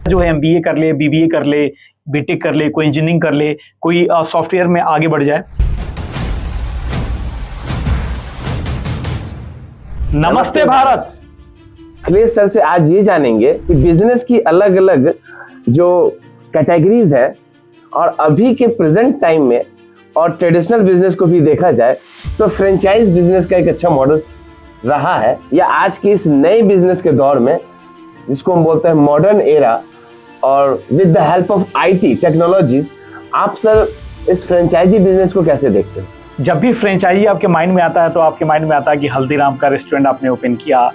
जो है एमबीए कर ले, बीबीए कर ले, बीटेक कर ले, कोई इंजीनियरिंग कर ले, कोई सॉफ्टवेयर में आगे बढ़ जाए। नमस्ते भारत। अखिलेश सर से आज ये जानेंगे कि बिजनेस की अलग अलग जो कैटेगरीज है और अभी के प्रेजेंट टाइम में और ट्रेडिशनल बिजनेस को भी देखा जाए तो फ्रेंचाइज बिजनेस का एक अच्छा मॉडल रहा है, या आज के इस नए बिजनेस के दौर में जिसको हम बोलते हैं मॉडर्न एरा और with the help of IT technology, आप सर इस फ्रेंचाइजी बिजनेस को कैसे देखते हैं? जब भी फ्रेंचाइजी आपके माइंड में आता है तो आपके माइंड में आता है कि हल्दीराम का रेस्टोरेंट आपने ओपन किया,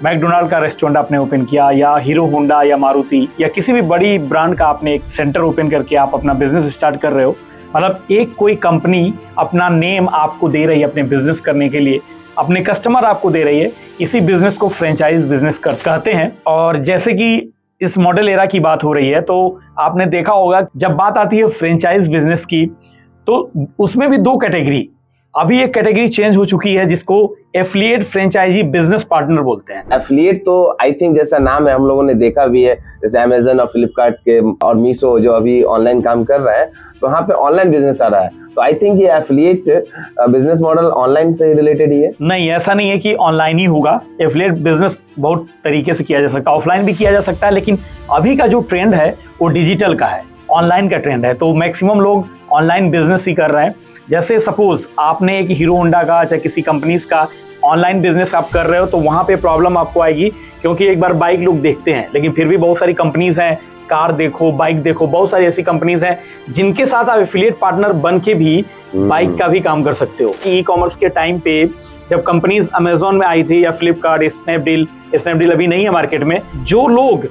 मैकडोनाल्ड का रेस्टोरेंट आपने ओपन किया, या हीरो होंडा या मारुति या किसी भी बड़ी ब्रांड का आपने एक सेंटर ओपन करके आप अपना बिजनेस स्टार्ट कर रहे हो। मतलब एक कोई कंपनी अपना नेम आपको दे रही है अपने बिजनेस करने के लिए, अपने कस्टमर आपको दे रही है, इसी बिजनेस को फ्रेंचाइज बिजनेस कहते हैं। और जैसे कि इस मॉडल एरा की बात हो रही है तो आपने देखा होगा जब बात आती है फ्रेंचाइज बिजनेस की तो उसमें भी दो कैटेगरी, अभी एक कैटेगरी चेंज हो चुकी है जिसको एफिलिएट फ्रेंचाइजी बिजनेस पार्टनर बोलते हैं। एफिलिएट तो आई थिंक जैसा नाम है हम लोगों ने देखा भी है, जैसे अमेजन और फ्लिपकार्ट के और मीशो जो अभी ऑनलाइन काम कर रहा है तो वहाँ पे ऑनलाइन बिजनेस आ रहा है। तो आई थिंक ये एफिलिएट बिजनेस मॉडल ऑनलाइन से रिलेटेड ही है। नहीं, ऐसा नहीं है कि ऑनलाइन ही होगा। एफिलिएट बिजनेस बहुत तरीके से किया जा सकता है, ऑफलाइन भी किया जा सकता है, लेकिन अभी का जो ट्रेंड है वो डिजिटल का है, ऑनलाइन का ट्रेंड है। तो मैक्सिमम लोग ऑनलाइन बिजनेस ही कर रहे हैं। जैसे सपोज आपने एक हीरो होंडा का चाहे किसी कंपनीज का ऑनलाइन बिजनेस आप कर रहे हो तो वहाँ पे प्रॉब्लम आपको आएगी, क्योंकि एक बार बाइक लोग देखते हैं लेकिन फिर भी बहुत सारी कंपनीज हैं, कार देखो, बाइक देखो, बहुत सारी ऐसी कंपनीज हैं जिनके साथ आप एफिलिएट पार्टनर बन के भी बाइक का भी काम कर सकते हो। ई कॉमर्स के टाइम पे जब कंपनीज अमेजोन में आई थी या फ्लिपकार्ट, स्नैपडील अभी नहीं है मार्केट में, जो लोग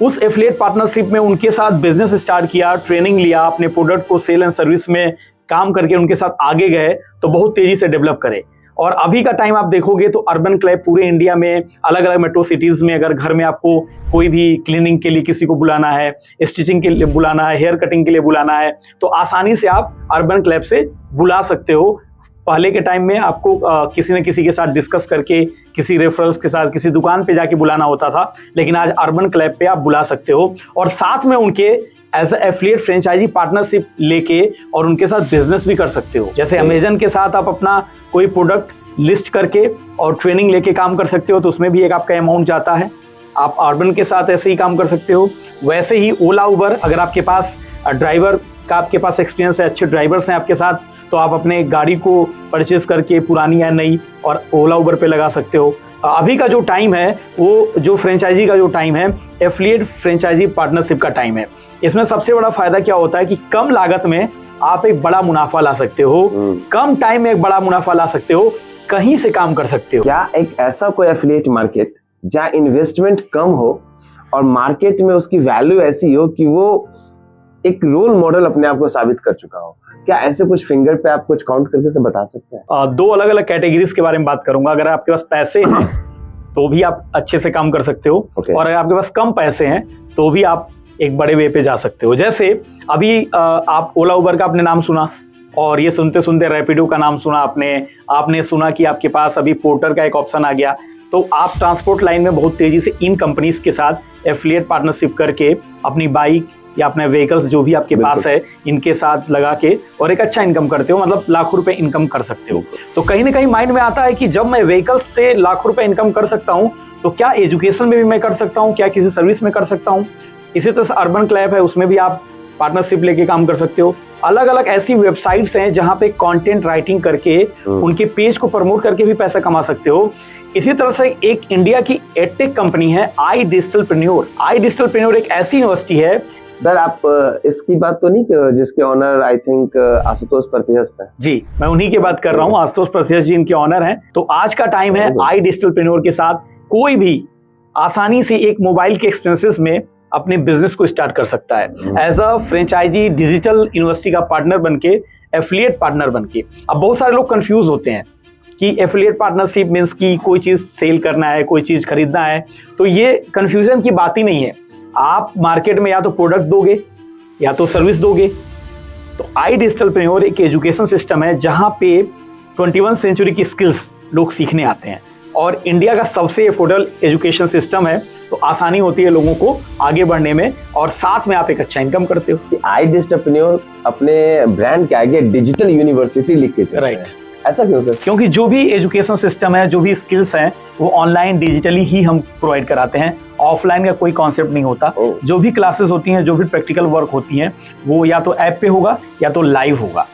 उस एफिलिएट पार्टनरशिप में उनके साथ बिजनेस स्टार्ट किया, ट्रेनिंग लिया, अपने प्रोडक्ट को सेल एंड सर्विस में काम करके उनके साथ आगे गए तो बहुत तेजी से डेवलप करे। और अभी का टाइम आप देखोगे तो अर्बन क्लब पूरे इंडिया में अलग अलग मेट्रो सिटीज में अगर घर में आपको कोई भी क्लीनिंग के लिए किसी को बुलाना है, स्टिचिंग के लिए बुलाना है, हेयर कटिंग के लिए बुलाना है तो आसानी से आप अर्बन क्लब से बुला सकते हो। पहले के टाइम में आपको किसी न किसी के साथ डिस्कस करके किसी रेफरल्स के साथ किसी दुकान पे जाके बुलाना होता था, लेकिन आज अर्बन क्लब पे आप बुला सकते हो और साथ में उनके एज एफिलिएट फ्रेंचाइजी पार्टनरशिप लेके और उनके साथ बिजनेस भी कर सकते हो। जैसे अमेजन के साथ आप अपना कोई प्रोडक्ट लिस्ट करके और ट्रेनिंग लेके काम कर सकते हो तो उसमें भी एक आपका अमाउंट जाता है। आप अर्बन के साथ ऐसे ही काम कर सकते हो। वैसे ही ओला उबर, अगर आपके पास ड्राइवर का आपके पास एक्सपीरियंस है, अच्छे ड्राइवर्स हैं आपके साथ, तो आप अपने गाड़ी को परचेज करके पुरानी या नई और ओला उबर पे लगा सकते हो। अभी का जो टाइम है वो जो फ्रेंचाइजी का जो टाइम है एफिलिएट फ्रेंचाइजी पार्टनरशिप का टाइम है। इसमें सबसे बड़ा फायदा क्या होता है कि कम लागत में आप एक बड़ा मुनाफा ला सकते हो, कम टाइम में एक बड़ा मुनाफा ला सकते हो, कहीं से काम कर सकते हो। क्या एक ऐसा कोई एफिलिएट मार्केट जहाँ इन्वेस्टमेंट कम हो और मार्केट में उसकी वैल्यू ऐसी हो कि वो एक रोल मॉडल अपने आप को साबित कर चुका हो, क्या ऐसे कुछ फिंगर पे आप कुछ काउंट करके से बता सकते हैं? दो अलग अलग कैटेगरीज के बारे में बात करूंगा। अगर आपके पास पैसे हैं तो भी आप अच्छे से काम कर सकते हो, और अगर आपके पास कम पैसे हैं तो भी आप एक बड़े वे पे जा सकते हो। जैसे अभी आप ओला उबर का आपने नाम सुना और ये सुनते सुनते रैपिडो का नाम सुना आपने सुना कि आपके पास अभी पोर्टर का एक ऑप्शन आ गया, तो आप ट्रांसपोर्ट लाइन में बहुत तेजी से इन कंपनीज के साथ एफिलिएट पार्टनरशिप करके अपनी बाइक या अपने व्हीकल्स जो भी आपके पास है इनके साथ लगा के और एक अच्छा इनकम करते हो, मतलब लाखों रुपए इनकम कर सकते हो। तो कहीं ना कहीं माइंड में आता है कि जब मैं व्हीकल्स से लाखों रुपए इनकम कर सकता हूँ तो क्या एजुकेशन में भी मैं कर सकता हूँ, क्या किसी सर्विस में कर सकता हूँ। इसी तरह से अर्बन क्लब है, उसमें भी आप पार्टनरशिप लेके काम कर सकते हो। अलग अलग ऐसी वेबसाइट्स हैं जहाँ पे कंटेंट राइटिंग करके उनके पेज को प्रमोट करके भी पैसा कमा सकते हो। इसी तरह से एक इंडिया की एडटेक कंपनी है आई डिजिटलप्रेन्योर एक ऐसी यूनिवर्सिटी है। सर आप इसकी बात तो नहीं कर रहे जिसके ऑनर आई थिंक आशुतोष प्रत्यस्त है? जी, मैं उन्हीं की बात कर रहा हूँ। आशुतोष प्रत्यस्त जी इनके ऑनर हैं। तो आज का टाइम है आई डिजिटलप्रेन्योर के साथ कोई भी आसानी से एक मोबाइल के एक्सपेंसेस में अपने बिजनेस को स्टार्ट कर सकता है as a franchisee digital university का पार्टनर बनके, एफिलिएट पार्टनर बनके। अब बहुत सारे लोग कंफ्यूज होते हैं कि एफिलिएट पार्टनरशिप मीन्स कि कोई चीज सेल करना है, कोई चीज खरीदना है, तो ये कंफ्यूजन की बात ही नहीं है। आप मार्केट में या तो प्रोडक्ट दोगे या तो सर्विस दोगे। तो आई डिजिटलप्रेन्योर एक एजुकेशन सिस्टम है जहां पे 21वीं सेंचुरी की स्किल्स लोग सीखने आते हैं और इंडिया का सबसे अफोर्डेबल एजुकेशन सिस्टम है, तो आसानी होती है लोगों को आगे बढ़ने में, और साथ में आप एक अच्छा इनकम करते हो। कि iDustApreneur अपने ब्रांड के आगे डिजिटल यूनिवर्सिटी लिख के चलते हैं। ऐसा क्यों सर? क्योंकि जो भी एजुकेशन सिस्टम है, जो भी स्किल्स हैं, वो ऑनलाइन डिजिटली ही हम प्रोवाइड कराते हैं। ऑफलाइन का कोई कॉन्सेप्ट नहीं होता। जो भी क्लासेस होती हैं, जो भी प्रैक्टिकल वर्क होती हैं, वो या तो ऐप पे होगा या तो लाइव होगा,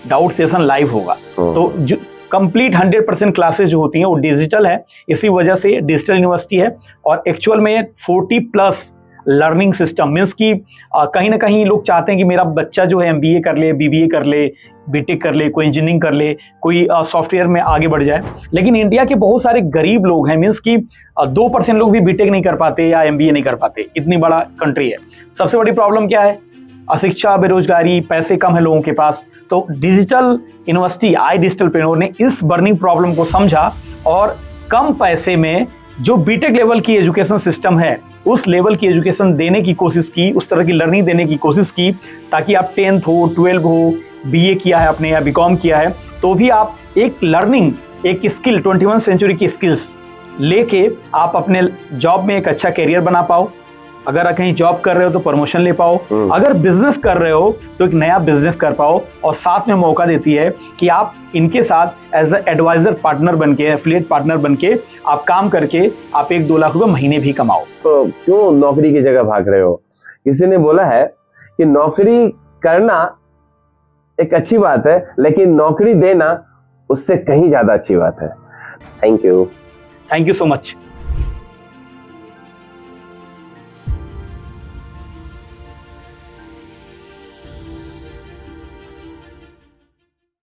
डाउट सेशन लाइव होगा। तो जो कंप्लीट 100% क्लासेस जो होती हैं वो डिजिटल है, इसी वजह से डिजिटल यूनिवर्सिटी है। और एक्चुअल में 40+ लर्निंग सिस्टम मीन्स कि कहीं ना कहीं लोग चाहते हैं कि मेरा बच्चा जो है MBA कर ले, BBA कर ले, BTech कर ले, कोई इंजीनियरिंग कर ले, कोई सॉफ्टवेयर में आगे बढ़ जाए। लेकिन इंडिया के बहुत सारे गरीब लोग हैं, मीन्स कि 2% लोग भी BTech नहीं कर पाते या MBA नहीं कर पाते। इतनी बड़ा कंट्री है। सबसे बड़ी प्रॉब्लम क्या है? अशिक्षा, बेरोजगारी, पैसे कम है लोगों के पास। तो डिजिटल यूनिवर्सिटी iDustApreneur ने इस बर्निंग प्रॉब्लम को समझा और कम पैसे में जो BTech लेवल की एजुकेशन सिस्टम है, उस लेवल की एजुकेशन देने की कोशिश की, उस तरह की लर्निंग देने की कोशिश की, ताकि आप 10th हो, 12 हो, BA किया है आपने या BCom किया है, तो भी आप एक लर्निंग, एक स्किल, 21वीं सेंचुरी की स्किल्स लेके आप अपने जॉब में एक अच्छा करियर बना पाओ। अगर कहीं जॉब कर रहे हो तो प्रमोशन ले पाओ, अगर बिजनेस कर रहे हो तो एक नया बिजनेस कर पाओ, और साथ में मौका देती है कि आप इनके साथ एज ए एडवाइजर पार्टनर बनके, एफिलिएट पार्टनर बनके आप काम करके आप 1-2 लाख रुपए महीने भी कमाओ। तो क्यों नौकरी की जगह भाग रहे हो? किसी ने बोला है कि नौकरी करना एक अच्छी बात है, लेकिन नौकरी देना उससे कहीं ज्यादा अच्छी बात है। Thank you so much.